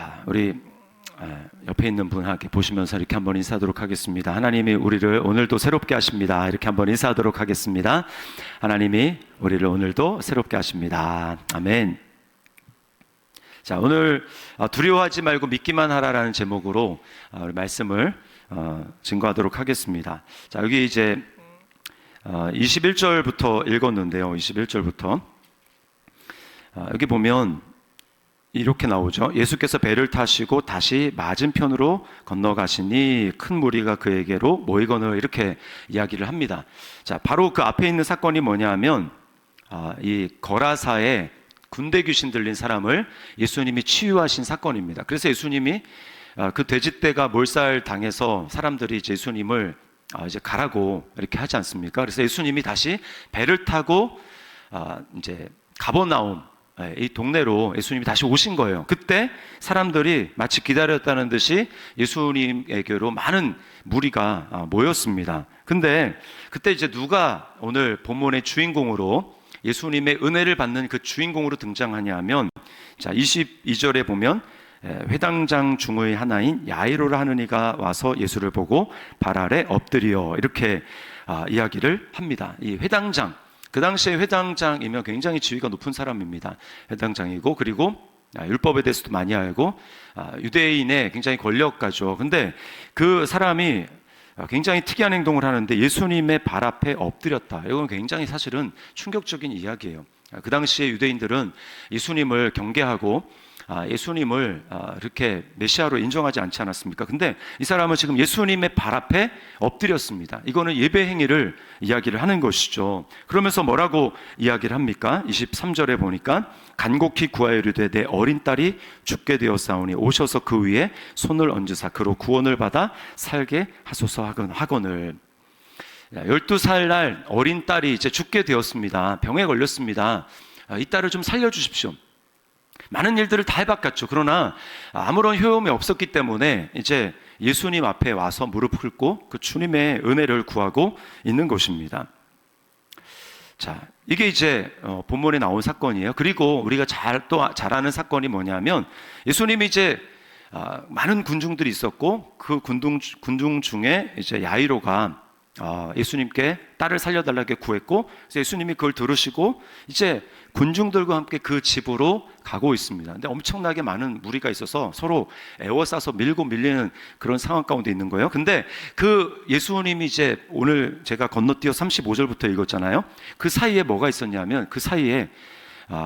자, 우리 옆에 있는 분에게 보시면서 이렇게 한번 인사하도록 하겠습니다. 하나님이 우리를 오늘도 새롭게 하십니다. 이렇게 한번 인사하도록 하겠습니다. 하나님이 우리를 오늘도 새롭게 하십니다. 아멘. 자, 오늘 두려워하지 말고 믿기만 하라라는 제목으로 우리 말씀을 증거하도록 하겠습니다. 자, 여기 이제 21절부터 읽었는데요. 21절부터 여기 보면 이렇게 나오죠. 예수께서 배를 타시고 다시 맞은편으로 건너가시니 큰 무리가 그에게로 모이거늘, 이렇게 이야기를 합니다. 자, 바로 그 앞에 있는 사건이 뭐냐 하면 이 거라사에 군대 귀신 들린 사람을 예수님이 치유하신 사건입니다. 그래서 예수님이 그 돼지떼가 몰살 당해서 사람들이 이제 예수님을 이제 가라고 이렇게 하지 않습니까? 그래서 예수님이 다시 배를 타고 이제 가버나움, 이 동네로 예수님이 다시 오신 거예요. 그때 사람들이 마치 기다렸다는 듯이 예수님에게로 많은 무리가 모였습니다. 근데 그때 이제 누가 오늘 본문의 주인공으로 예수님의 은혜를 받는 그 주인공으로 등장하냐 하면, 자, 22절에 보면 회당장 중의 하나인 야이로라 하는 이가 와서 예수를 보고 발 아래 엎드려, 이렇게 이야기를 합니다. 이 회당장, 그 당시에 회당장이면 굉장히 지위가 높은 사람입니다. 회당장이고, 그리고 율법에 대해서도 많이 알고 유대인의 굉장히 권력가죠. 근데 그 사람이 굉장히 특이한 행동을 하는데 예수님의 발 앞에 엎드렸다. 이건 굉장히 사실은 충격적인 이야기예요. 그 당시에 유대인들은 예수님을 경계하고 예수님을 이렇게 메시아로 인정하지 않지 않았습니까? 근데 이 사람은 지금 예수님의 발 앞에 엎드렸습니다. 이거는 예배 행위를 이야기를 하는 것이죠. 그러면서 뭐라고 이야기를 합니까? 23절에 보니까 간곡히 구하여 이르되 내 어린 딸이 죽게 되었사오니 오셔서 그 위에 손을 얹으사 그로 구원을 받아 살게 하소서 하거늘. 12살 날 어린 딸이 이제 죽게 되었습니다. 병에 걸렸습니다. 이 딸을 좀 살려주십시오. 많은 일들을 다 해봤겠죠. 그러나 아무런 효험이 없었기 때문에 이제 예수님 앞에 와서 무릎 꿇고 그 주님의 은혜를 구하고 있는 것입니다. 자, 이게 이제 본문에 나온 사건이에요. 그리고 우리가 또 잘 아는 사건이 뭐냐면, 예수님이 이제 많은 군중들이 있었고 그 군중 중에 이제 야이로가 예수님께 딸을 살려달라고 구했고, 그래서 예수님이 그걸 들으시고 이제 군중들과 함께 그 집으로 가고 있습니다. 근데 엄청나게 많은 무리가 있어서 서로 에워싸서 밀고 밀리는 그런 상황 가운데 있는 거예요. 근데 그 예수님이 이제 오늘 제가 건너뛰어 35절부터 읽었잖아요. 그 사이에 뭐가 있었냐면, 그 사이에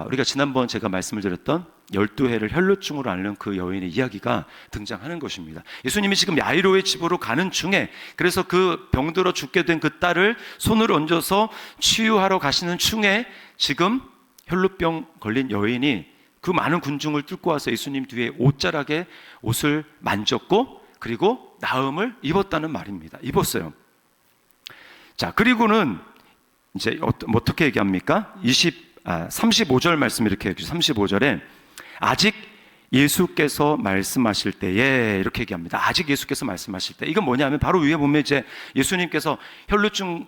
우리가 지난번 제가 말씀을 드렸던 12해를 혈루증으로 앓는 그 여인의 이야기가 등장하는 것입니다. 예수님이 지금 야이로의 집으로 가는 중에, 그래서 그 병들어 죽게 된 그 딸을 손을 얹어서 치유하러 가시는 중에 지금 혈루병 걸린 여인이 그 많은 군중을 뚫고 와서 예수님 뒤에 옷자락에 옷을 만졌고 그리고 나음을 입었다는 말입니다. 입었어요. 자, 그리고는 이제 어떻게 얘기합니까? 35절 말씀 이렇게 해주죠. 35절에 아직 예수께서 말씀하실 때에, 이렇게 얘기합니다. 아직 예수께서 말씀하실 때. 이건 뭐냐면 바로 위에 보면 이제 예수님께서 혈루증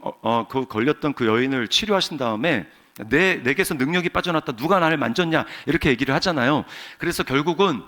그 걸렸던 그 여인을 치료하신 다음에 내게서 능력이 빠져났다, 누가 나를 만졌냐, 이렇게 얘기를 하잖아요. 그래서 결국은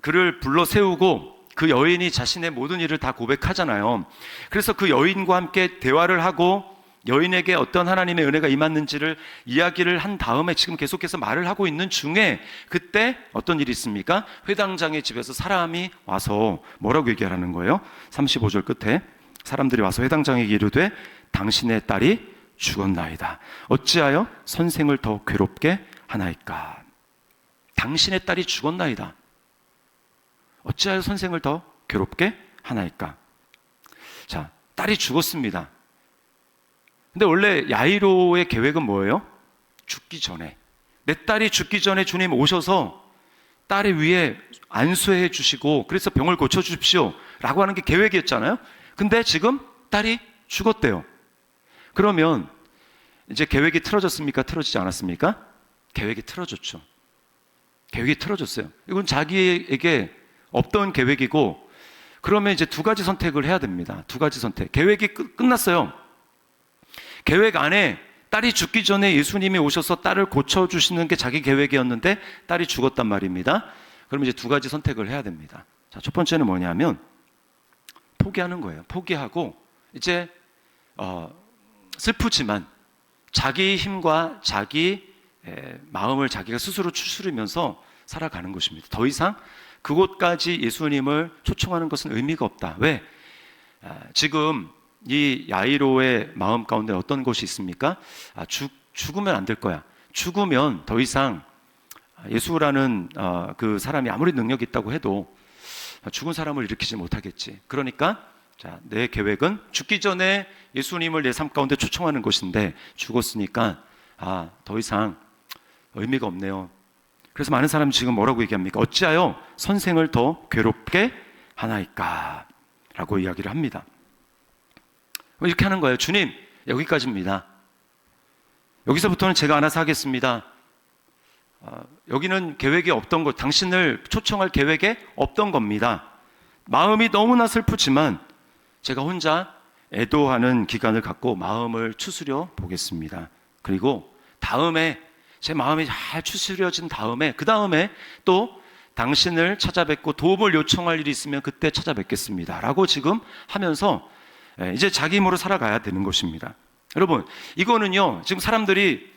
그를 불러 세우고 그 여인이 자신의 모든 일을 다 고백하잖아요. 그래서 그 여인과 함께 대화를 하고 여인에게 어떤 하나님의 은혜가 임했는지를 이야기를 한 다음에 지금 계속해서 말을 하고 있는 중에 그때 어떤 일이 있습니까? 회당장의 집에서 사람이 와서 뭐라고 얘기하라는 거예요? 35절 끝에 사람들이 와서 회당장에게 이르되 당신의 딸이 죽었나이다. 어찌하여 선생을 더 괴롭게 하나이까? 당신의 딸이 죽었나이다. 어찌하여 선생을 더 괴롭게 하나이까? 자, 딸이 죽었습니다. 근데 원래 야이로의 계획은 뭐예요? 죽기 전에, 내 딸이 죽기 전에 주님 오셔서 딸의 위에 안수해 주시고 그래서 병을 고쳐 주십시오 라고 하는 게 계획이었잖아요. 근데 지금 딸이 죽었대요. 그러면 이제 계획이 틀어졌습니까? 틀어지지 않았습니까? 계획이 틀어졌죠. 계획이 틀어졌어요. 이건 자기에게 없던 계획이고, 그러면 이제 두 가지 선택을 해야 됩니다. 두 가지 선택. 계획이 끝났어요. 계획 안에 딸이 죽기 전에 예수님이 오셔서 딸을 고쳐주시는 게 자기 계획이었는데 딸이 죽었단 말입니다. 그럼 이제 두 가지 선택을 해야 됩니다. 자, 첫 번째는 뭐냐면 포기하는 거예요. 포기하고 이제 슬프지만 자기 힘과 자기 마음을 자기가 스스로 추스르면서 살아가는 것입니다. 더 이상 그곳까지 예수님을 초청하는 것은 의미가 없다. 왜? 지금 이 야이로의 마음 가운데 어떤 것이 있습니까? 죽으면 안 될 거야. 죽으면 더 이상 예수라는 그 사람이 아무리 능력이 있다고 해도 죽은 사람을 일으키지 못하겠지. 그러니까 내 계획은 죽기 전에 예수님을 내 삶 가운데 초청하는 것인데 죽었으니까 더 이상 의미가 없네요. 그래서 많은 사람이 지금 뭐라고 얘기합니까? 어찌하여 선생을 더 괴롭게 하나이까? 라고 이야기를 합니다. 이렇게 하는 거예요. 주님, 여기까지입니다. 여기서부터는 제가 알아서 하겠습니다. 여기는 계획이 없던 것, 당신을 초청할 계획에 없던 겁니다. 마음이 너무나 슬프지만 제가 혼자 애도하는 기간을 갖고 마음을 추스려 보겠습니다. 그리고 다음에 제 마음이 잘 추스려진 다음에 그 다음에 또 당신을 찾아뵙고 도움을 요청할 일이 있으면 그때 찾아뵙겠습니다 라고 지금 하면서 이제 자기 힘으로 살아가야 되는 것입니다. 여러분, 이거는요 지금 사람들이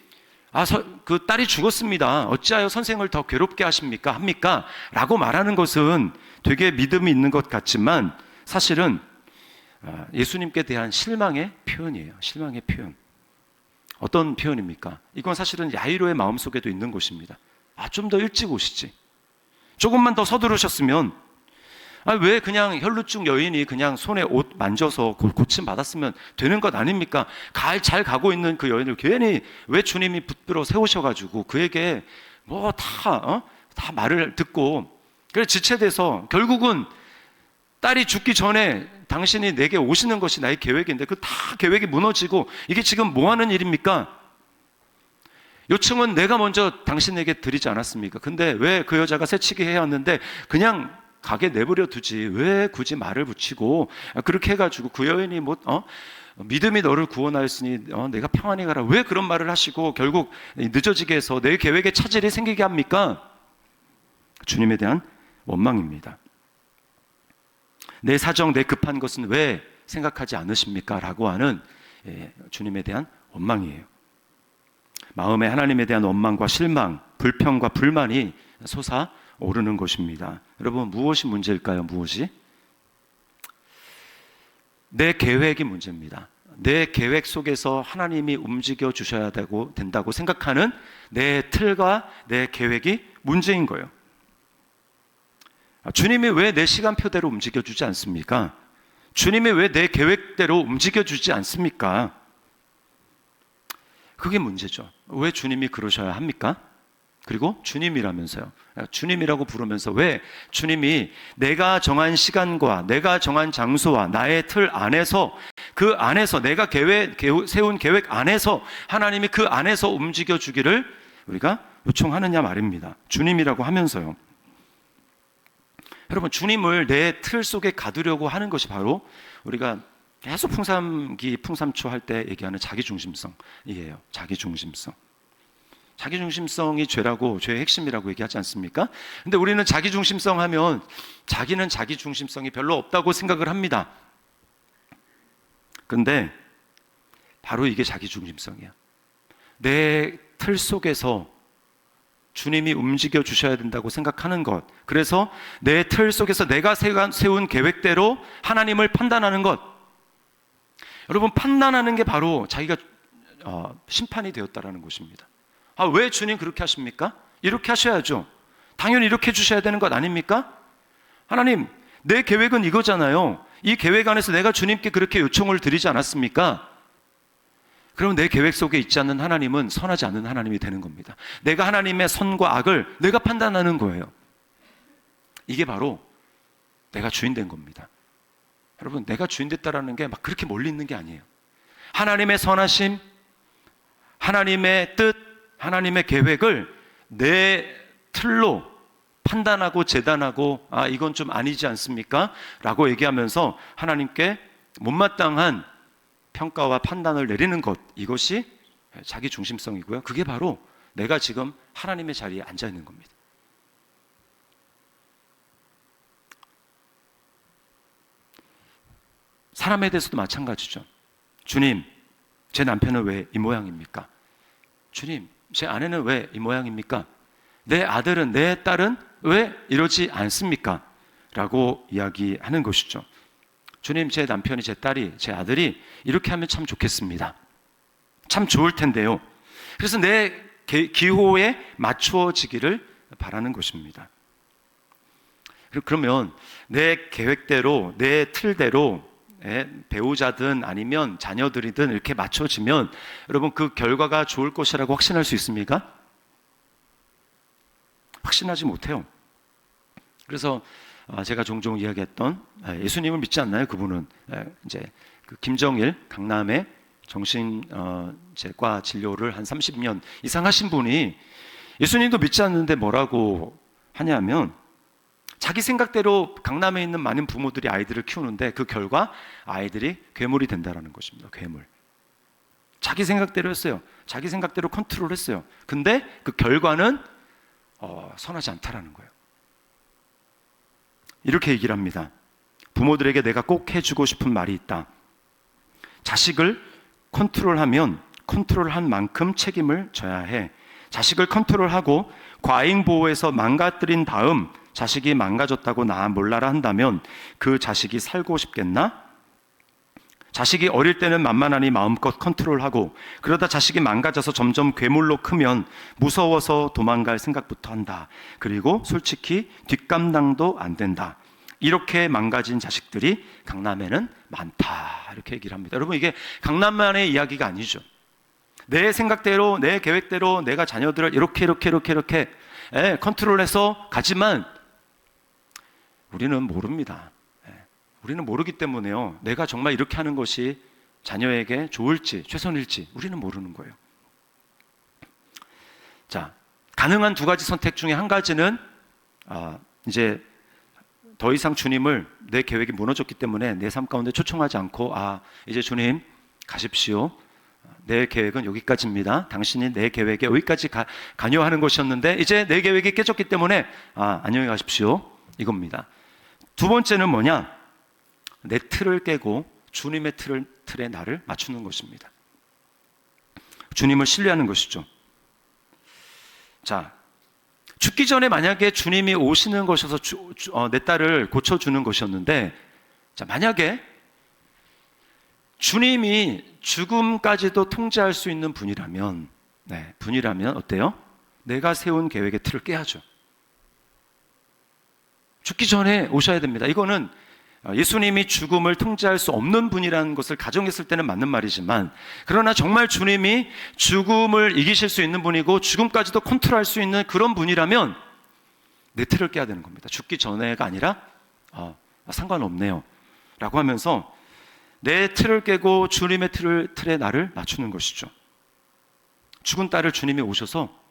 그 딸이 죽었습니다, 어찌하여 선생을 더 괴롭게 합니까? 라고 말하는 것은 되게 믿음이 있는 것 같지만 사실은 예수님께 대한 실망의 표현이에요. 실망의 표현. 어떤 표현입니까? 이건 사실은 야이로의 마음속에도 있는 것입니다. 좀 더 일찍 오시지, 조금만 더 서두르셨으면, 왜 그냥 혈루증 여인이 그냥 손에 옷 만져서 고침 받았으면 되는 것 아닙니까? 잘 가고 있는 그 여인을 괜히 왜 주님이 붙들어 세우셔가지고 그에게 뭐 다 말을 듣고 그래 지체돼서 결국은 딸이 죽기 전에 당신이 내게 오시는 것이 나의 계획인데 그 다 계획이 무너지고 이게 지금 뭐 하는 일입니까? 요청은 내가 먼저 당신에게 드리지 않았습니까? 근데 왜 그 여자가 새치기 해야 하는데 그냥 가게 내버려 두지 왜 굳이 말을 붙이고 그렇게 해가지고 그 여인이 믿음이 너를 구원하였으니 내가 평안히 가라, 왜 그런 말을 하시고 결국 늦어지게 해서 내 계획에 차질이 생기게 합니까? 주님에 대한 원망입니다. 내 사정, 내 급한 것은 왜 생각하지 않으십니까? 라고 하는 주님에 대한 원망이에요. 마음에 하나님에 대한 원망과 실망, 불평과 불만이 솟아오르는 것입니다. 여러분, 무엇이 문제일까요? 무엇이? 내 계획이 문제입니다. 내 계획 속에서 하나님이 움직여 주셔야 된다고 생각하는 내 틀과 내 계획이 문제인 거예요. 주님이 왜 내 시간표대로 움직여주지 않습니까? 주님이 왜 내 계획대로 움직여주지 않습니까? 그게 문제죠. 왜 주님이 그러셔야 합니까? 그리고 주님이라면서요. 주님이라고 부르면서 왜 주님이 내가 정한 시간과 내가 정한 장소와 나의 틀 안에서 그 안에서 내가 세운 계획 안에서 하나님이 그 안에서 움직여주기를 우리가 요청하느냐 말입니다. 주님이라고 하면서요. 여러분, 주님을 내 틀 속에 가두려고 하는 것이 바로 우리가 계속 풍삼기, 풍삼초 할 때 얘기하는 자기중심성이에요. 자기중심성. 자기중심성이 죄라고, 죄의 핵심이라고 얘기하지 않습니까? 근데 우리는 자기중심성 하면 자기는 자기중심성이 별로 없다고 생각을 합니다. 근데 바로 이게 자기중심성이야. 내 틀 속에서 주님이 움직여 주셔야 된다고 생각하는 것, 그래서 내 틀 속에서 내가 세운 계획대로 하나님을 판단하는 것. 여러분, 판단하는 게 바로 자기가 심판이 되었다라는 것입니다. 왜 주님 그렇게 하십니까? 이렇게 하셔야죠. 당연히 이렇게 해주셔야 되는 것 아닙니까? 하나님, 내 계획은 이거잖아요. 이 계획 안에서 내가 주님께 그렇게 요청을 드리지 않았습니까? 그럼 내 계획 속에 있지 않는 하나님은 선하지 않은 하나님이 되는 겁니다. 내가 하나님의 선과 악을 내가 판단하는 거예요. 이게 바로 내가 주인 된 겁니다. 여러분, 내가 주인 됐다라는 게 막 그렇게 멀리 있는 게 아니에요. 하나님의 선하심, 하나님의 뜻, 하나님의 계획을 내 틀로 판단하고 재단하고 이건 좀 아니지 않습니까? 라고 얘기하면서 하나님께 못마땅한 평가와 판단을 내리는 것, 이것이 자기 중심성이고요. 그게 바로 내가 지금 하나님의 자리에 앉아 있는 겁니다. 사람에 대해서도 마찬가지죠. 주님, 제 남편은 왜 이 모양입니까? 주님, 제 아내는 왜 이 모양입니까? 내 아들은, 내 딸은 왜 이러지 않습니까? 라고 이야기하는 것이죠. 주님, 제 남편이, 제 딸이, 제 아들이 이렇게 하면 참 좋겠습니다. 참 좋을 텐데요. 그래서 내 기호에 맞추어지기를 바라는 것입니다. 그러면 내 계획대로, 내 틀대로 배우자든 아니면 자녀들이든 이렇게 맞춰지면 여러분 그 결과가 좋을 것이라고 확신할 수 있습니까? 확신하지 못해요. 그래서 제가 종종 이야기했던 예수님을 믿지 않나요? 그분은 이제 그 김정일 강남의 정신과 진료를 한 30년 이상 하신 분이 예수님도 믿지 않는데 뭐라고 하냐면 자기 생각대로 강남에 있는 많은 부모들이 아이들을 키우는데 그 결과 아이들이 괴물이 된다는 것입니다. 괴물. 자기 생각대로 했어요. 자기 생각대로 컨트롤했어요. 근데 그 결과는 선하지 않다라는 거예요. 이렇게 얘기를 합니다. 부모들에게 내가 꼭 해주고 싶은 말이 있다. 자식을 컨트롤하면 컨트롤한 만큼 책임을 져야 해. 자식을 컨트롤하고 과잉 보호해서 망가뜨린 다음 자식이 망가졌다고 나 몰라라 한다면 그 자식이 살고 싶겠나? 자식이 어릴 때는 만만하니 마음껏 컨트롤하고 그러다 자식이 망가져서 점점 괴물로 크면 무서워서 도망갈 생각부터 한다. 그리고 솔직히 뒷감당도 안 된다. 이렇게 망가진 자식들이 강남에는 많다. 이렇게 얘기를 합니다. 여러분 이게 강남만의 이야기가 아니죠. 내 생각대로 내 계획대로 내가 자녀들을 이렇게 컨트롤해서 가지만 우리는 모릅니다. 우리는 모르기 때문에요. 내가 정말 이렇게 하는 것이 자녀에게 좋을지 최선일지 우리는 모르는 거예요. 자, 가능한 두 가지 선택 중에 한 가지는 이제 더 이상 주님을 내 계획이 무너졌기 때문에 내 삶 가운데 초청하지 않고 이제 주님 가십시오. 내 계획은 여기까지입니다. 당신이 내 계획에 여기까지 관여하는 것이었는데 이제 내 계획이 깨졌기 때문에 안녕히 가십시오. 이겁니다. 두 번째는 뭐냐? 내 틀을 깨고 주님의 틀에 나를 맞추는 것입니다. 주님을 신뢰하는 것이죠. 자, 죽기 전에 만약에 주님이 오시는 것이어서 내 딸을 고쳐주는 것이었는데, 자, 만약에 주님이 죽음까지도 통제할 수 있는 분이라면 어때요? 내가 세운 계획의 틀을 깨야죠. 죽기 전에 오셔야 됩니다. 이거는 예수님이 죽음을 통제할 수 없는 분이라는 것을 가정했을 때는 맞는 말이지만, 그러나 정말 주님이 죽음을 이기실 수 있는 분이고 죽음까지도 컨트롤할 수 있는 그런 분이라면 내 틀을 깨야 되는 겁니다. 죽기 전에가 아니라 상관없네요 라고 하면서 내 틀을 깨고 주님의 틀에 나를 맞추는 것이죠. 죽은 딸을 주님이 오셔서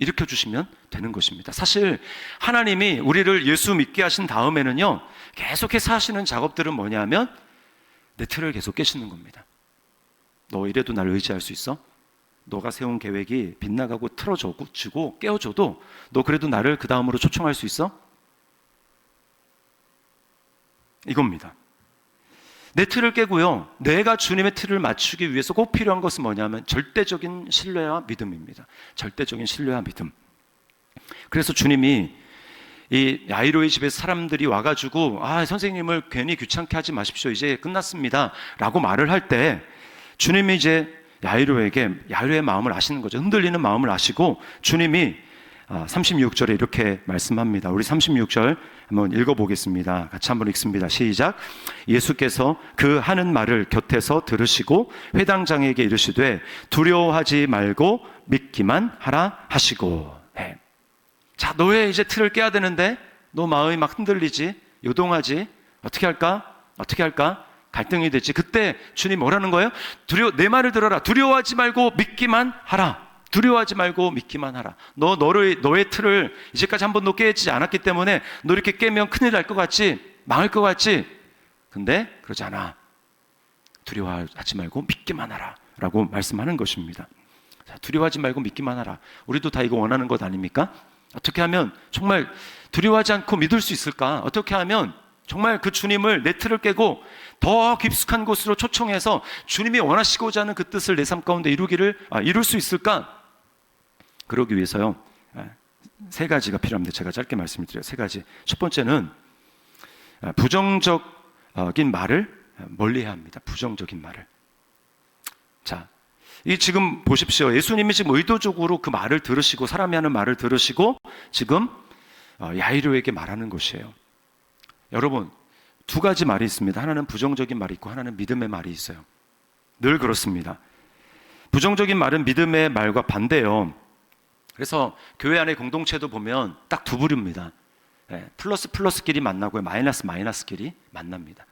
일으켜 주시면 되는 것입니다. 사실 하나님이 우리를 예수 믿게 하신 다음에는요, 계속해서 하시는 작업들은 뭐냐면 내 틀을 계속 깨시는 겁니다. 너 이래도 날 의지할 수 있어? 너가 세운 계획이 빗나가고 틀어지고 깨어져도 너 그래도 나를 그 다음으로 초청할 수 있어? 이겁니다. 내 틀을 깨고요, 내가 주님의 틀을 맞추기 위해서 꼭 필요한 것은 뭐냐면 절대적인 신뢰와 믿음입니다. 절대적인 신뢰와 믿음. 그래서 주님이 이 야이로의 집에 사람들이 와가지고 선생님을 괜히 귀찮게 하지 마십시오, 이제 끝났습니다 라고 말을 할 때 주님이 이제 야이로의 마음을 아시는 거죠. 흔들리는 마음을 아시고 주님이 36절에 이렇게 말씀합니다. 우리 36절 한번 읽어보겠습니다. 같이 한번 읽습니다. 시작. 예수께서 그 하는 말을 곁에서 들으시고 회당장에게 이르시되 두려워하지 말고 믿기만 하라 하시고. 자, 너의 이제 틀을 깨야 되는데 너 마음이 막 흔들리지, 요동하지, 어떻게 할까? 갈등이 되지. 그때 주님 뭐라는 거예요? 내 말을 들어라. 두려워하지 말고 믿기만 하라. 두려워하지 말고 믿기만 하라. 너의 틀을 이제까지 한 번도 깨지 않았기 때문에 너 이렇게 깨면 큰일 날 것 같지? 망할 것 같지? 근데 그러지 않아. 두려워하지 말고 믿기만 하라 라고 말씀하는 것입니다. 자, 두려워하지 말고 믿기만 하라. 우리도 다 이거 원하는 것 아닙니까? 어떻게 하면 정말 두려워하지 않고 믿을 수 있을까? 어떻게 하면 정말 그 주님을 내 틀을 깨고 더 깊숙한 곳으로 초청해서 주님이 원하시고자 하는 그 뜻을 내 삶 가운데 이룰 수 있을까? 그러기 위해서요, 세 가지가 필요합니다. 제가 짧게 말씀을 드려요. 세 가지. 첫 번째는 부정적인 말을 멀리해야 합니다. 부정적인 말을. 자, 이 지금 보십시오. 예수님이 지금 의도적으로 그 말을 들으시고, 사람이 하는 말을 들으시고 지금 야이로에게 말하는 것이에요. 여러분, 두 가지 말이 있습니다. 하나는 부정적인 말이 있고 하나는 믿음의 말이 있어요. 늘 그렇습니다. 부정적인 말은 믿음의 말과 반대예요. 그래서 교회 안에 공동체도 보면 딱 두 부류입니다. 플러스끼리 만나고요, 마이너스끼리 만납니다.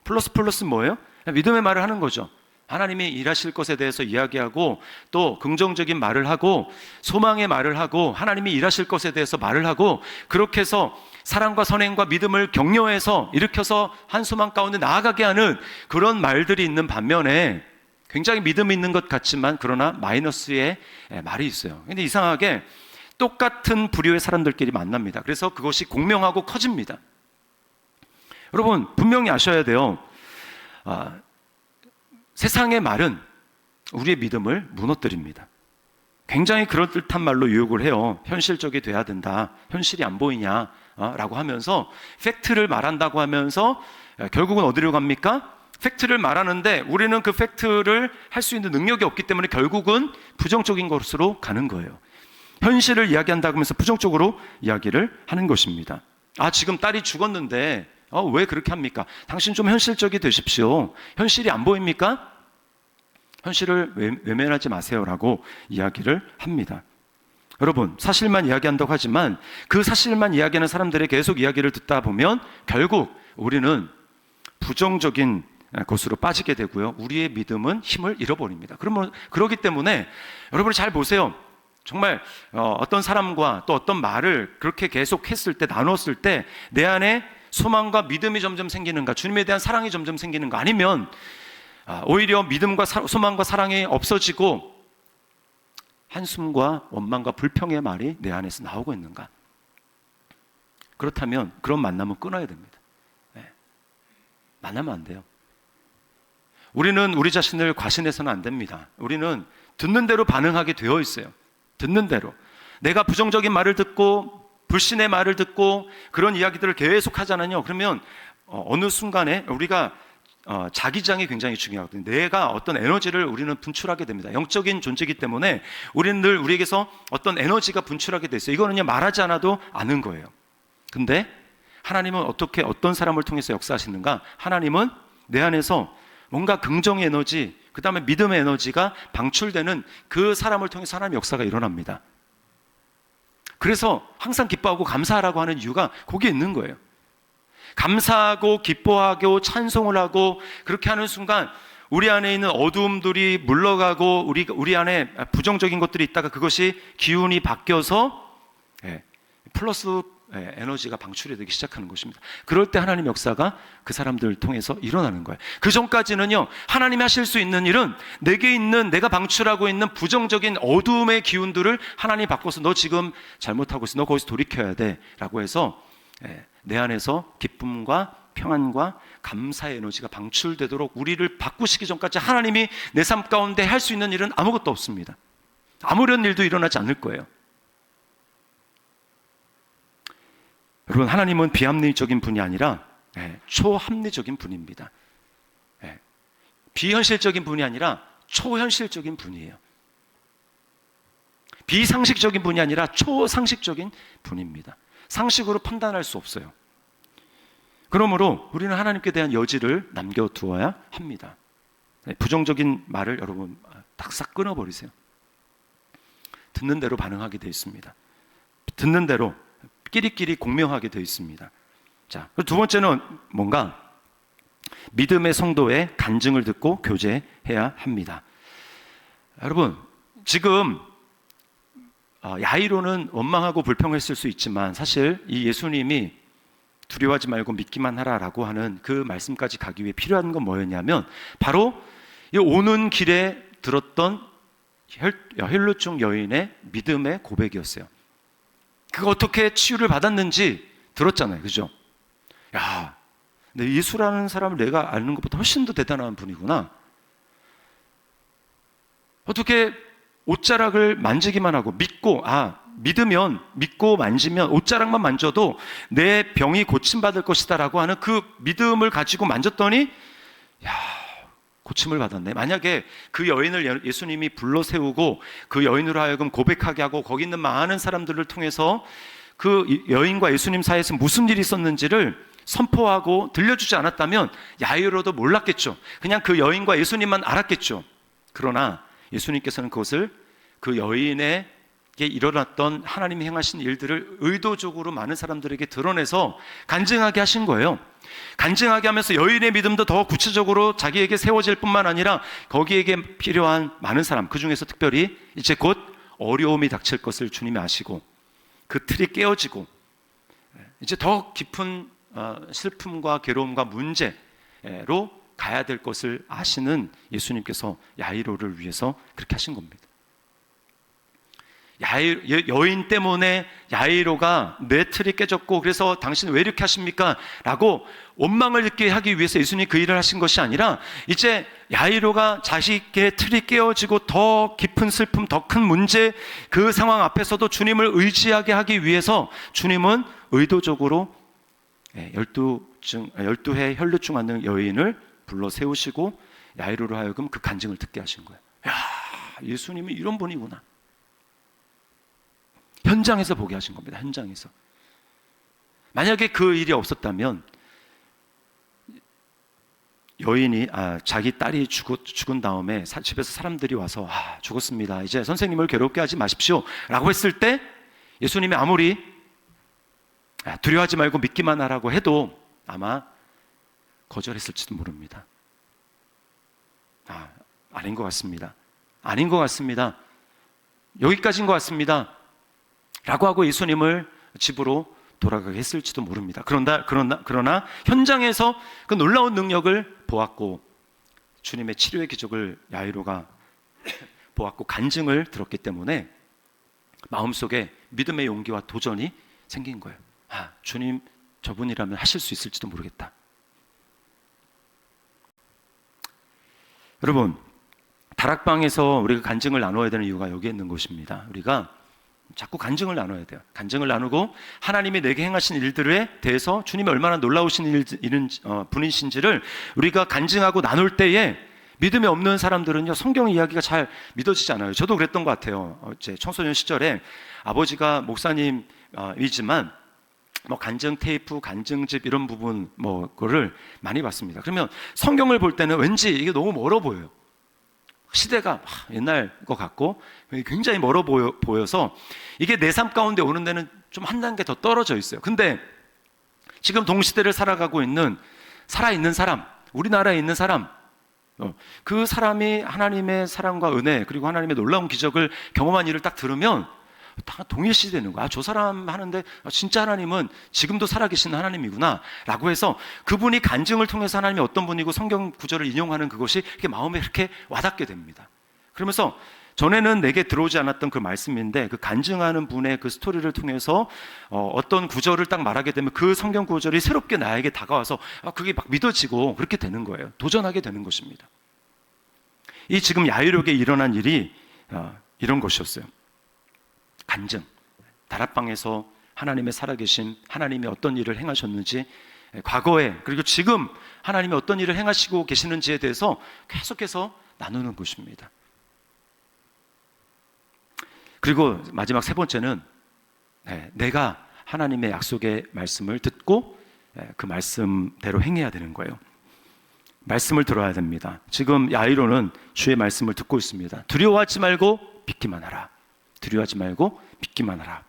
플러스는 뭐예요? 믿음의 말을 하는 거죠. 하나님이 일하실 것에 대해서 이야기하고, 또 긍정적인 말을 하고, 소망의 말을 하고, 하나님이 일하실 것에 대해서 말을 하고, 그렇게 해서 사랑과 선행과 믿음을 격려해서 일으켜서 한 소망 가운데 나아가게 하는 그런 말들이 있는 반면에, 굉장히 믿음이 있는 것 같지만 그러나 마이너스의 말이 있어요. 근데 이상하게 똑같은 부류의 사람들끼리 만납니다. 그래서 그것이 공명하고 커집니다. 여러분, 분명히 아셔야 돼요. 세상의 말은 우리의 믿음을 무너뜨립니다. 굉장히 그럴듯한 말로 유혹을 해요. 현실적이 돼야 된다. 현실이 안 보이냐? 라고 하면서 팩트를 말한다고 하면서 결국은 어디로 갑니까? 팩트를 말하는데 우리는 그 팩트를 할 수 있는 능력이 없기 때문에 결국은 부정적인 것으로 가는 거예요. 현실을 이야기한다고 하면서 부정적으로 이야기를 하는 것입니다. 지금 딸이 죽었는데 왜 그렇게 합니까? 당신 좀 현실적이 되십시오. 현실이 안 보입니까? 현실을 외면하지 마세요라고 이야기를 합니다. 여러분, 사실만 이야기한다고 하지만 그 사실만 이야기하는 사람들의 계속 이야기를 듣다 보면 결국 우리는 부정적인 것으로 빠지게 되고요, 우리의 믿음은 힘을 잃어버립니다. 그렇기 때문에 여러분이 잘 보세요. 정말 어떤 사람과 또 어떤 말을 그렇게 계속 했을 때, 나눴을 때 내 안에 소망과 믿음이 점점 생기는가, 주님에 대한 사랑이 점점 생기는가, 아니면 오히려 믿음과 소망과 사랑이 없어지고 한숨과 원망과 불평의 말이 내 안에서 나오고 있는가? 그렇다면 그런 만남은 끊어야 됩니다. 만나면 안 돼요. 우리는 우리 자신을 과신해서는 안 됩니다. 우리는 듣는 대로 반응하게 되어 있어요. 듣는 대로. 내가 부정적인 말을 듣고 불신의 말을 듣고 그런 이야기들을 계속 하잖아요. 그러면 어느 순간에 우리가 자기장이 굉장히 중요하거든요. 내가 어떤 에너지를 우리는 분출하게 됩니다. 영적인 존재이기 때문에 우리는 늘 우리에게서 어떤 에너지가 분출하게 돼 있어요. 이거는 말하지 않아도 아는 거예요. 근데 하나님은 어떻게 어떤 사람을 통해서 역사하시는가? 하나님은 내 안에서 뭔가 긍정의 에너지, 그 다음에 믿음의 에너지가 방출되는 그 사람을 통해서 하나님의 역사가 일어납니다. 그래서 항상 기뻐하고 감사하라고 하는 이유가 거기에 있는 거예요. 감사하고 기뻐하고 찬송을 하고 그렇게 하는 순간 우리 안에 있는 어두움들이 물러가고 우리 안에 부정적인 것들이 있다가 그것이 기운이 바뀌어서 플러스 에너지가 방출이 되기 시작하는 것입니다. 그럴 때 하나님의 역사가 그 사람들을 통해서 일어나는 거예요. 그 전까지는요, 하나님이 하실 수 있는 일은 내게 있는, 내가 방출하고 있는 부정적인 어두움의 기운들을 하나님이 바꿔서 너 지금 잘못하고 있어, 너 거기서 돌이켜야 돼 라고 해서 내 안에서 기쁨과 평안과 감사의 에너지가 방출되도록 우리를 바꾸시기 전까지 하나님이 내 삶 가운데 할 수 있는 일은 아무것도 없습니다. 아무런 일도 일어나지 않을 거예요. 여러분, 하나님은 비합리적인 분이 아니라 초합리적인 분입니다. 비현실적인 분이 아니라 초현실적인 분이에요. 비상식적인 분이 아니라 초상식적인 분입니다. 상식으로 판단할 수 없어요. 그러므로 우리는 하나님께 대한 여지를 남겨두어야 합니다. 부정적인 말을 여러분 싹 끊어버리세요. 듣는 대로 반응하게 되어 있습니다. 듣는 대로 끼리끼리 공명하게 되어 있습니다. 자, 두 번째는 뭔가 믿음의 성도의 간증을 듣고 교제해야 합니다. 여러분, 지금 야이로는 원망하고 불평했을 수 있지만 사실 이 예수님이 두려워하지 말고 믿기만 하라라고 하는 그 말씀까지 가기 위해 필요한 건 뭐였냐면 바로 이 오는 길에 들었던 혈루증 여인의 믿음의 고백이었어요. 그가 어떻게 치유를 받았는지 들었잖아요. 그죠? 야, 내 예수라는 사람을 내가 아는 것보다 훨씬 더 대단한 분이구나. 어떻게 옷자락을 만지기만 하고 믿으면, 믿고 만지면 옷자락만 만져도 내 병이 고침받을 것이다라고 하는 그 믿음을 가지고 만졌더니 야, 고침을 받았네. 만약에 그 여인을 예수님이 불러 세우고 그 여인으로 하여금 고백하게 하고 거기 있는 많은 사람들을 통해서 그 여인과 예수님 사이에서 무슨 일이 있었는지를 선포하고 들려주지 않았다면 야이로도 몰랐겠죠. 그냥 그 여인과 예수님만 알았겠죠. 그러나 예수님께서는 그것을 그 여인에게 일어났던 하나님이 행하신 일들을 의도적으로 많은 사람들에게 드러내서 간증하게 하신 거예요. 간증하게 하면서 여인의 믿음도 더 구체적으로 자기에게 세워질 뿐만 아니라 거기에게 필요한 많은 사람, 그 중에서 특별히 이제 곧 어려움이 닥칠 것을 주님이 아시고 그 틀이 깨어지고 이제 더 깊은 슬픔과 괴로움과 문제로 가야 될 것을 아시는 예수님께서 야이로를 위해서 그렇게 하신 겁니다. 여인 때문에 야이로가 내 틀이 깨졌고 그래서 당신은 왜 이렇게 하십니까? 라고 원망을 느끼게 하기 위해서 예수님이 그 일을 하신 것이 아니라 이제 야이로가 자식의 틀이 깨어지고 더 깊은 슬픔, 더 큰 문제, 그 상황 앞에서도 주님을 의지하게 하기 위해서 주님은 의도적으로 12해 혈루증 앓는 여인을 불러 세우시고 야이로로 하여금 그 간증을 듣게 하신 거예요. 야, 예수님이 이런 분이구나. 현장에서 보게 하신 겁니다. 현장에서. 만약에 그 일이 없었다면 여인이 자기 딸이 죽은 다음에 집에서 사람들이 와서 죽었습니다. 이제 선생님을 괴롭게 하지 마십시오 라고 했을 때 예수님이 아무리 두려워하지 말고 믿기만 하라고 해도 아마 거절했을지도 모릅니다. 아닌 것 같습니다. 아닌 것 같습니다. 여기까지인 것 같습니다. 라고 하고 예수님을 집으로 돌아가게 했을지도 모릅니다. 그러나 현장에서 그 놀라운 능력을 보았고 주님의 치료의 기적을 야이로가 보았고 간증을 들었기 때문에 마음속에 믿음의 용기와 도전이 생긴 거예요. 주님 저분이라면 하실 수 있을지도 모르겠다. 여러분, 다락방에서 우리가 간증을 나눠야 되는 이유가 여기에 있는 것입니다. 우리가 자꾸 간증을 나눠야 돼요. 간증을 나누고 하나님이 내게 행하신 일들에 대해서 주님이 얼마나 놀라우신 분이신지를 우리가 간증하고 나눌 때에 믿음이 없는 사람들은요, 성경 이야기가 잘 믿어지지 않아요. 저도 그랬던 것 같아요. 제 청소년 시절에 아버지가 목사님이지만 간증 테이프, 간증집 이런 부분 거를 많이 봤습니다. 그러면 성경을 볼 때는 왠지 이게 너무 멀어 보여요. 시대가 옛날 것 같고 굉장히 멀어 보여서 이게 내 삶 가운데 오는 데는 좀 한 단계 더 떨어져 있어요. 근데 지금 동시대를 살아있는 사람, 우리나라에 있는 사람, 그 사람이 하나님의 사랑과 은혜 그리고 하나님의 놀라운 기적을 경험한 일을 딱 들으면 다 동일시되는 거야. 저 사람 하는데 진짜 하나님은 지금도 살아계신 하나님이구나 라고 해서 그분이 간증을 통해서 하나님이 어떤 분이고 성경 구절을 인용하는 그것이 이렇게 마음에 이렇게 와닿게 됩니다. 그러면서 전에는 내게 들어오지 않았던 그 말씀인데 그 간증하는 분의 그 스토리를 통해서 어떤 구절을 딱 말하게 되면 그 성경 구절이 새롭게 나에게 다가와서 그게 막 믿어지고 그렇게 되는 거예요. 도전하게 되는 것입니다. 이 지금 야이로에게 일어난 일이 이런 것이었어요. 간증, 다락방에서 하나님의 살아계심, 하나님이 어떤 일을 행하셨는지, 과거에 그리고 지금 하나님이 어떤 일을 행하시고 계시는지에 대해서 계속해서 나누는 것입니다. 그리고 마지막 세 번째는 내가 하나님의 약속의 말씀을 듣고 그 말씀대로 행해야 되는 거예요. 말씀을 들어야 됩니다. 지금 야이로는 주의 말씀을 듣고 있습니다. 두려워하지 말고 믿기만 하라. 두려워하지 말고 믿기만 하라.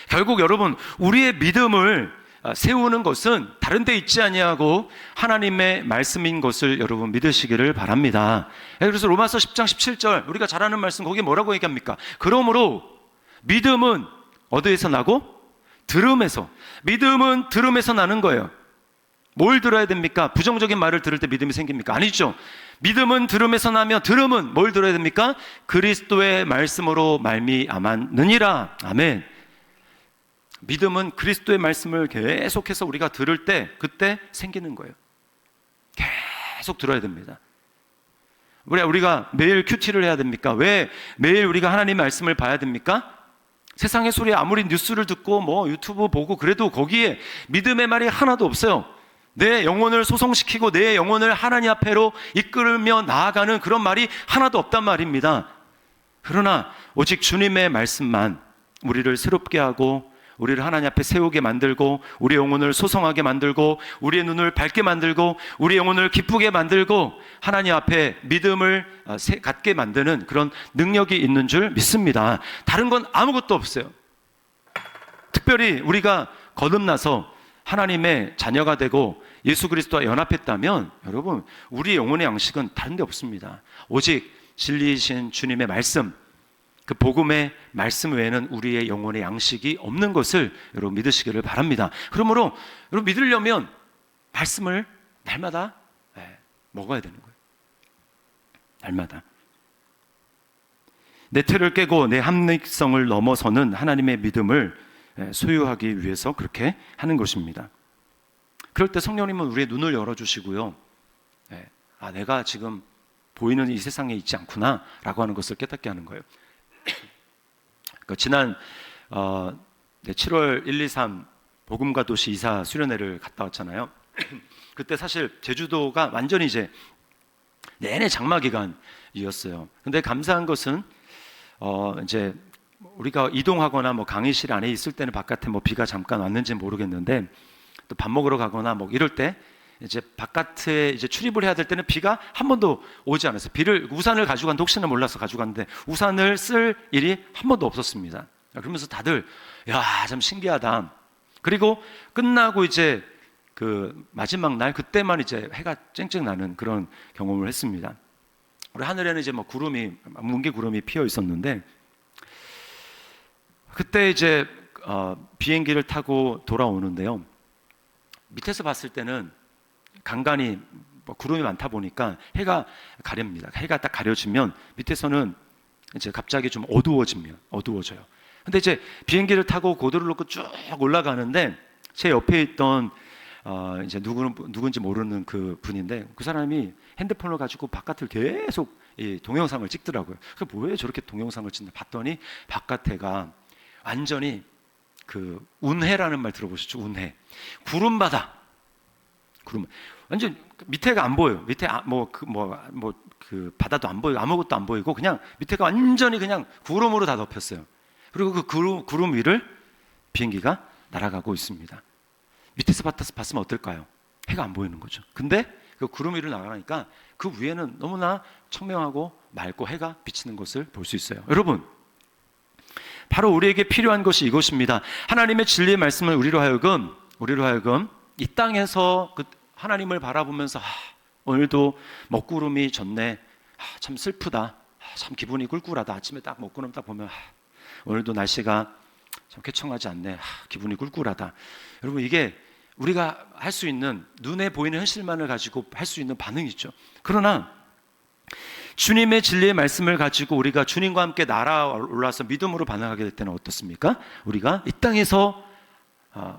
결국 여러분, 우리의 믿음을 세우는 것은 다른 데 있지 아니하고 하나님의 말씀인 것을 여러분 믿으시기를 바랍니다. 그래서 로마서 10장 17절 우리가 잘 아는 말씀 거기에 뭐라고 얘기합니까? 그러므로 믿음은 어디에서 나고? 들음에서. 믿음은 들음에서 나는 거예요. 뭘 들어야 됩니까? 부정적인 말을 들을 때 믿음이 생깁니까? 아니죠. 믿음은 들음에서 나며 들음은 뭘 들어야 됩니까? 그리스도의 말씀으로 말미암았느니라. 아멘. 믿음은 그리스도의 말씀을 계속해서 우리가 들을 때 그때 생기는 거예요. 계속 들어야 됩니다. 우리가 매일 큐티를 해야 됩니까? 왜 매일 우리가 하나님의 말씀을 봐야 됩니까? 세상의 소리에 아무리 뉴스를 듣고 뭐 유튜브 보고 그래도 거기에 믿음의 말이 하나도 없어요. 내 영혼을 소성시키고 내 영혼을 하나님 앞에로 이끌며 나아가는 그런 말이 하나도 없단 말입니다. 그러나 오직 주님의 말씀만 우리를 새롭게 하고 우리를 하나님 앞에 세우게 만들고 우리의 영혼을 소성하게 만들고 우리의 눈을 밝게 만들고 우리의 영혼을 기쁘게 만들고 하나님 앞에 믿음을 갖게 만드는 그런 능력이 있는 줄 믿습니다. 다른 건 아무것도 없어요. 특별히 우리가 거듭나서 하나님의 자녀가 되고 예수 그리스도와 연합했다면 여러분 우리 영혼의 양식은 다른 데 없습니다. 오직 진리이신 주님의 말씀, 그 복음의 말씀 외에는 우리의 영혼의 양식이 없는 것을 여러분 믿으시기를 바랍니다. 그러므로 여러분 믿으려면 말씀을 날마다 먹어야 되는 거예요. 날마다 내 틀을 깨고 내 합리성을 넘어서는 하나님의 믿음을 소유하기 위해서 그렇게 하는 것입니다. 그럴 때 성령님은 우리의 눈을 열어주시고요, 내가 지금 보이는 이 세상에 있지 않구나 라고 하는 것을 깨닫게 하는 거예요. 지난 7월 1, 2, 3 복음과 도시 이사 수련회를 갔다 왔잖아요. 그때 사실 제주도가 완전히 이제 내내 장마 기간이었어요. 근데 감사한 것은 이제 우리가 이동하거나 뭐 강의실 안에 있을 때는 바깥에 뭐 비가 잠깐 왔는지 모르겠는데 또 밥 먹으러 가거나 뭐 이럴 때 이제 바깥에 이제 출입을 해야 될 때는 비가 한 번도 오지 않았어요. 우산을 가지고 갔는데 혹시나 몰라서 가지고 갔는데 우산을 쓸 일이 한 번도 없었습니다. 그러면서 다들 참 신기하다. 그리고 끝나고 이제 그 마지막 날 그때만 이제 해가 쨍쨍 나는 그런 경험을 했습니다. 우리 하늘에는 이제 뭐 뭉게 구름이 피어 있었는데 그때 이제 비행기를 타고 돌아오는데요. 밑에서 봤을 때는 간간히 구름이 많다 보니까 해가 가렵니다. 해가 딱 가려지면 밑에서는 이제 갑자기 좀 어두워져요. 근데 이제 비행기를 타고 고도를 놓고 쭉 올라가는데 제 옆에 있던 이제 누군지 모르는 그 분인데 그 사람이 핸드폰을 가지고 바깥을 계속 이 동영상을 찍더라고요. 그래서 뭐예요 저렇게 동영상을 찍나 봤더니 바깥에가 완전히 그 운해라는 말 들어보셨죠? 운해. 구름바다. 완전 밑에가 안 보여요. 밑에 그 바다도 안 보이고 아무것도 안 보이고 그냥 밑에가 완전히 그냥 구름으로 다 덮였어요. 그리고 그 구름 위를 비행기가 날아가고 있습니다. 밑에서 봤으면 어떨까요? 해가 안 보이는 거죠. 근데 그 구름 위를 날아가니까 그 위에는 너무나 청명하고 맑고 해가 비치는 것을 볼 수 있어요. 여러분, 바로 우리에게 필요한 것이 이것입니다. 하나님의 진리의 말씀을 우리로 하여금 이 땅에서 그 하나님을 바라보면서 오늘도 먹구름이 졌네. 참 슬프다. 참 기분이 꿀꿀하다. 아침에 딱 먹구름 딱 보면 오늘도 날씨가 참 쾌청하지 않네. 기분이 꿀꿀하다. 여러분 이게 우리가 할 수 있는 눈에 보이는 현실만을 가지고 할 수 있는 반응이죠. 그러나 주님의 진리의 말씀을 가지고 우리가 주님과 함께 날아올라서 믿음으로 반응하게 될 때는 어떻습니까? 우리가 이 땅에서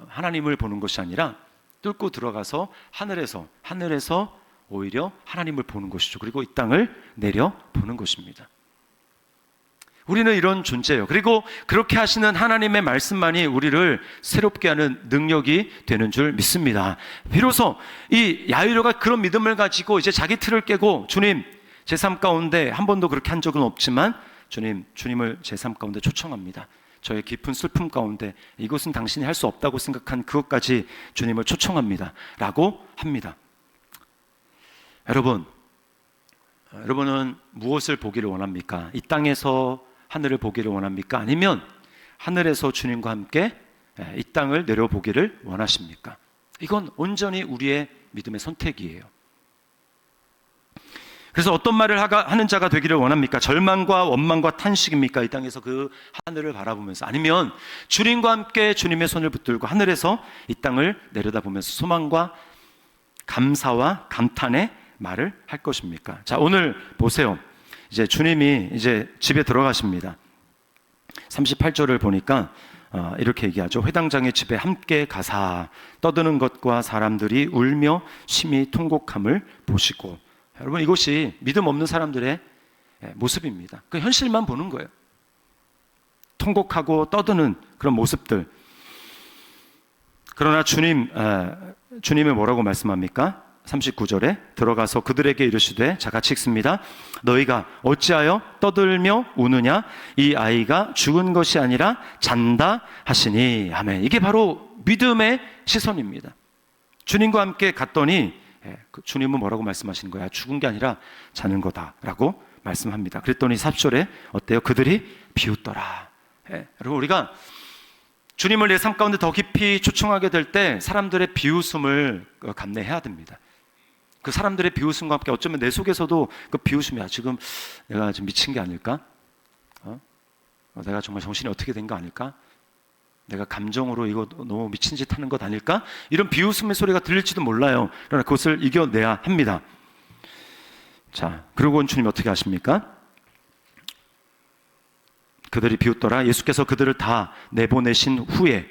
하나님을 보는 것이 아니라 뚫고 들어가서 하늘에서 오히려 하나님을 보는 것이죠. 그리고 이 땅을 내려보는 것입니다. 우리는 이런 존재예요. 그리고 그렇게 하시는 하나님의 말씀만이 우리를 새롭게 하는 능력이 되는 줄 믿습니다. 비로소 이 야이로가 그런 믿음을 가지고 이제 자기 틀을 깨고 주님, 제 삶 가운데 한 번도 그렇게 한 적은 없지만 주님을 제 삶 가운데 초청합니다. 저의 깊은 슬픔 가운데 이것은 당신이 할 수 없다고 생각한 그것까지 주님을 초청합니다 라고 합니다. 여러분은 무엇을 보기를 원합니까? 이 땅에서 하늘을 보기를 원합니까? 아니면 하늘에서 주님과 함께 이 땅을 내려보기를 원하십니까? 이건 온전히 우리의 믿음의 선택이에요. 그래서 어떤 말을 하는 자가 되기를 원합니까? 절망과 원망과 탄식입니까? 이 땅에서 그 하늘을 바라보면서. 아니면 주님과 함께 주님의 손을 붙들고 하늘에서 이 땅을 내려다보면서 소망과 감사와 감탄의 말을 할 것입니까? 자, 오늘 보세요. 이제 주님이 이제 집에 들어가십니다. 38절을 보니까 이렇게 얘기하죠. 회당장의 집에 함께 가사 떠드는 것과 사람들이 울며 심히 통곡함을 보시고. 여러분, 이것이 믿음 없는 사람들의 모습입니다. 그 현실만 보는 거예요. 통곡하고 떠드는 그런 모습들. 그러나 주님이 뭐라고 말씀합니까? 39절에 들어가서 그들에게 이르시되, 자 같이 읽습니다. 너희가 어찌하여 떠들며 우느냐? 이 아이가 죽은 것이 아니라 잔다 하시니. 아멘. 이게 바로 믿음의 시선입니다. 주님과 함께 갔더니 주님은 뭐라고 말씀하시는 거야? 죽은 게 아니라 자는 거다라고 말씀합니다. 그랬더니 40절에 어때요? 그들이 비웃더라. 여러분, 우리가 주님을 내 삶 가운데 더 깊이 초청하게 될 때 사람들의 비웃음을 감내해야 됩니다. 그 사람들의 비웃음과 함께 어쩌면 내 속에서도 그 비웃음이야. 지금 내가 좀 미친 게 아닐까? 내가 정말 정신이 어떻게 된 거 아닐까? 내가 감정으로 이거 너무 미친 짓 하는 것 아닐까? 이런 비웃음의 소리가 들릴지도 몰라요. 그러나 그것을 이겨내야 합니다. 자, 그리고 주님 어떻게 하십니까? 그들이 비웃더라. 예수께서 그들을 다 내보내신 후에,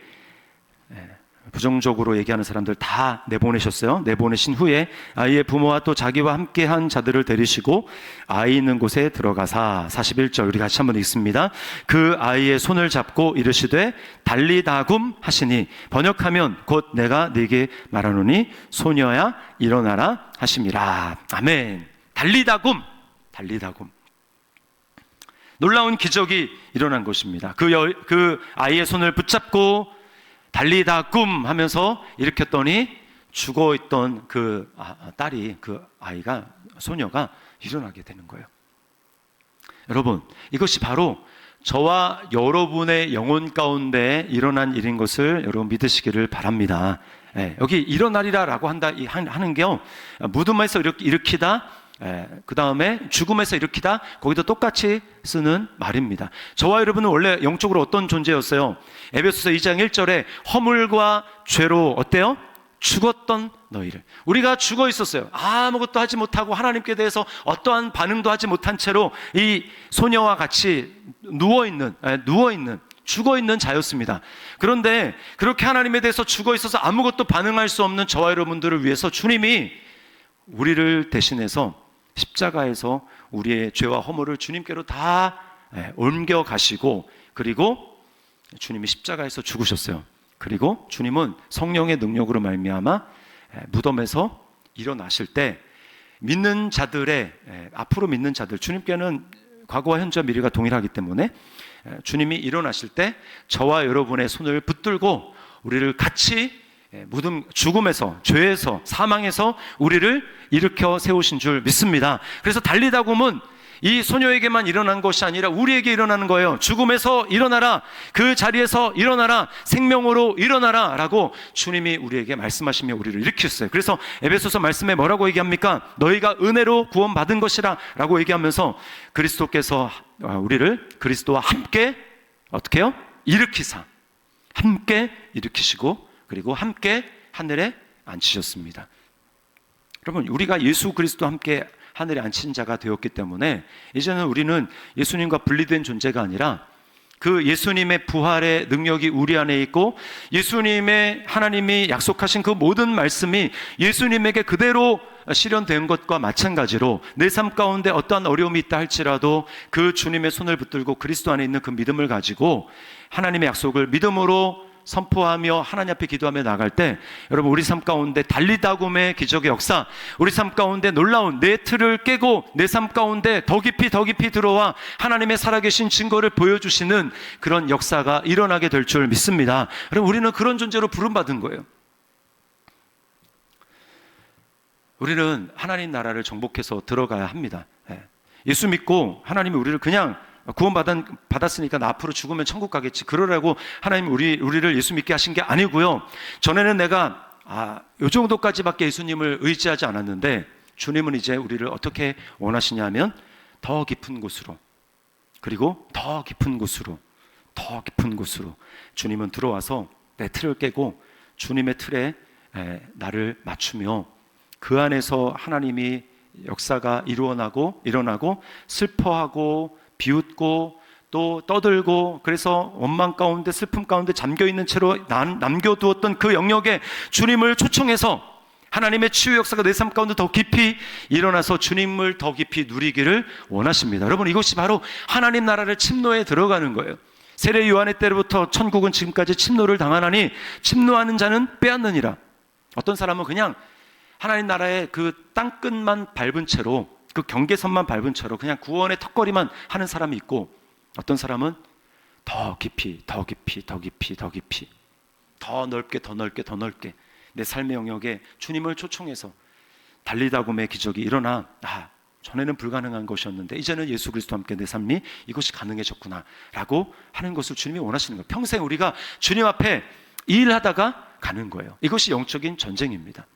부정적으로 얘기하는 사람들 다 내보내셨어요. 내보내신 후에 아이의 부모와 또 자기와 함께한 자들을 데리시고 아이 있는 곳에 들어가사. 41절 우리 같이 한번 읽습니다. 그 아이의 손을 잡고 이르시되 달리다굼 하시니, 번역하면 곧 내가 네게 말하노니 소녀야 일어나라 하심이라. 아멘. 달리다굼. 놀라운 기적이 일어난 것입니다. 그 아이의 손을 붙잡고 달리다굼 하면서 일으켰더니 죽어있던 그 딸이, 그 아이가, 소녀가 일어나게 되는 거예요. 여러분, 이것이 바로 저와 여러분의 영혼 가운데 일어난 일인 것을 여러분 믿으시기를 바랍니다. 여기 일어나리라 라고 하는 게요, 무덤에서 일으키다, 그 다음에 죽음에서 일으키다, 거기도 똑같이 쓰는 말입니다. 저와 여러분은 원래 영적으로 어떤 존재였어요? 에베소서 2장 1절에 허물과 죄로 어때요? 죽었던 너희를. 우리가 죽어 있었어요. 아무것도 하지 못하고 하나님께 대해서 어떠한 반응도 하지 못한 채로 이 소녀와 같이 누워있는 죽어있는 자였습니다. 그런데 그렇게 하나님에 대해서 죽어 있어서 아무것도 반응할 수 없는 저와 여러분들을 위해서 주님이 우리를 대신해서 십자가에서 우리의 죄와 허물을 주님께로 다 옮겨 가시고, 그리고 주님이 십자가에서 죽으셨어요. 그리고 주님은 성령의 능력으로 말미암아 무덤에서 일어나실 때 믿는 자들의, 앞으로 믿는 자들, 주님께는 과거와 현재와 미래가 동일하기 때문에 주님이 일어나실 때 저와 여러분의 손을 붙들고 우리를 같이 무덤, 죽음에서, 죄에서, 사망에서 우리를 일으켜 세우신 줄 믿습니다. 그래서 달리다굼은 이 소녀에게만 일어난 것이 아니라 우리에게 일어나는 거예요. 죽음에서 일어나라, 그 자리에서 일어나라, 생명으로 일어나라 라고 주님이 우리에게 말씀하시며 우리를 일으켰어요. 그래서 에베소서 말씀에 뭐라고 얘기합니까? 너희가 은혜로 구원받은 것이라 라고 얘기하면서 그리스도께서 우리를 그리스도와 함께 어떻게 해요? 일으키사, 함께 일으키시고 그리고 함께 하늘에 앉히셨습니다. 여러분, 우리가 예수 그리스도와 함께 하늘에 앉힌 자가 되었기 때문에 이제는 우리는 예수님과 분리된 존재가 아니라 그 예수님의 부활의 능력이 우리 안에 있고, 예수님의, 하나님이 약속하신 그 모든 말씀이 예수님에게 그대로 실현된 것과 마찬가지로 내 삶 가운데 어떠한 어려움이 있다 할지라도 그 주님의 손을 붙들고 그리스도 안에 있는 그 믿음을 가지고 하나님의 약속을 믿음으로 선포하며 하나님 앞에 기도하며 나갈 때, 여러분, 우리 삶 가운데 달리다굼의 기적의 역사, 우리 삶 가운데 놀라운 내 틀을 깨고 내 삶 가운데 더 깊이 들어와 하나님의 살아계신 증거를 보여주시는 그런 역사가 일어나게 될 줄 믿습니다. 여러분, 우리는 그런 존재로 부름받은 거예요. 우리는 하나님 나라를 정복해서 들어가야 합니다. 예수 믿고 하나님이 우리를 그냥 구원받았으니까 나 앞으로 죽으면 천국 가겠지, 그러라고 하나님 우리를 예수 믿게 하신 게 아니고요. 전에는 내가 요 정도까지밖에 예수님을 의지하지 않았는데 주님은 이제 우리를 어떻게 원하시냐면 더 깊은 곳으로, 그리고 더 깊은 곳으로 주님은 들어와서 내 틀을 깨고 주님의 틀에 나를 맞추며 그 안에서 하나님이 역사가 일어나고 슬퍼하고 비웃고 또 떠들고 그래서 원망 가운데 슬픔 가운데 잠겨있는 채로 남겨두었던 그 영역에 주님을 초청해서 하나님의 치유 역사가 내 삶 가운데 더 깊이 일어나서 주님을 더 깊이 누리기를 원하십니다. 여러분, 이것이 바로 하나님 나라를 침노에 들어가는 거예요. 세례 요한의 때로부터 천국은 지금까지 침노를 당하나니 침노하는 자는 빼앗느니라. 어떤 사람은 그냥 하나님 나라의 그 땅끝만 밟은 채로, 그 경계선만 밟은 채로 그냥 구원의 턱걸이만 하는 사람이 있고, 어떤 사람은 더 깊이 더 깊이 더 깊이 더 깊이 더 넓게 더 넓게 더 넓게 내 삶의 영역에 주님을 초청해서 달리다곰의 기적이 일어나, 전에는 불가능한 것이었는데 이제는 예수 그리스도와 함께 내 삶이 이것이 가능해졌구나 라고 하는 것을 주님이 원하시는 거예요. 평생 우리가 주님 앞에 일하다가 가는 거예요. 이것이 영적인 전쟁입니다.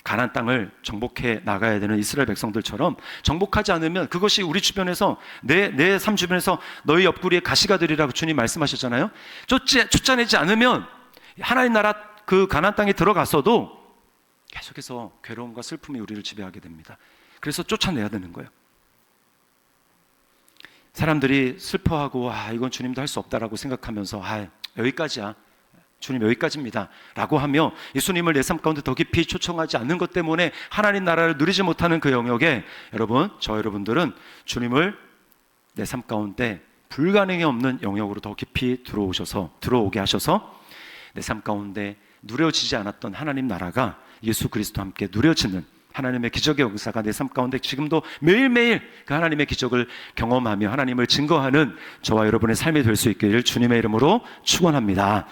가나안 땅을 정복해 나가야 되는 이스라엘 백성들처럼 정복하지 않으면 그것이 우리 주변에서 내 삶 주변에서 너희 옆구리에 가시가 되리라고 주님 말씀하셨잖아요. 쫓아내지 않으면 하나님 나라 그 가나안 땅에 들어갔어도 계속해서 괴로움과 슬픔이 우리를 지배하게 됩니다. 그래서 쫓아내야 되는 거예요. 사람들이 슬퍼하고 이건 주님도 할 수 없다라고 생각하면서 여기까지야, 주님 여기까지입니다 라고 하며 예수님을 내 삶 가운데 더 깊이 초청하지 않는 것 때문에 하나님 나라를 누리지 못하는 그 영역에 여러분들은 주님을 내 삶 가운데 불가능이 없는 영역으로 더 깊이 들어오게 하셔서 내 삶 가운데 누려지지 않았던 하나님 나라가 예수 그리스도와 함께 누려지는 하나님의 기적의 역사가 내 삶 가운데 지금도 매일매일 그 하나님의 기적을 경험하며 하나님을 증거하는 저와 여러분의 삶이 될 수 있기를 주님의 이름으로 축원합니다.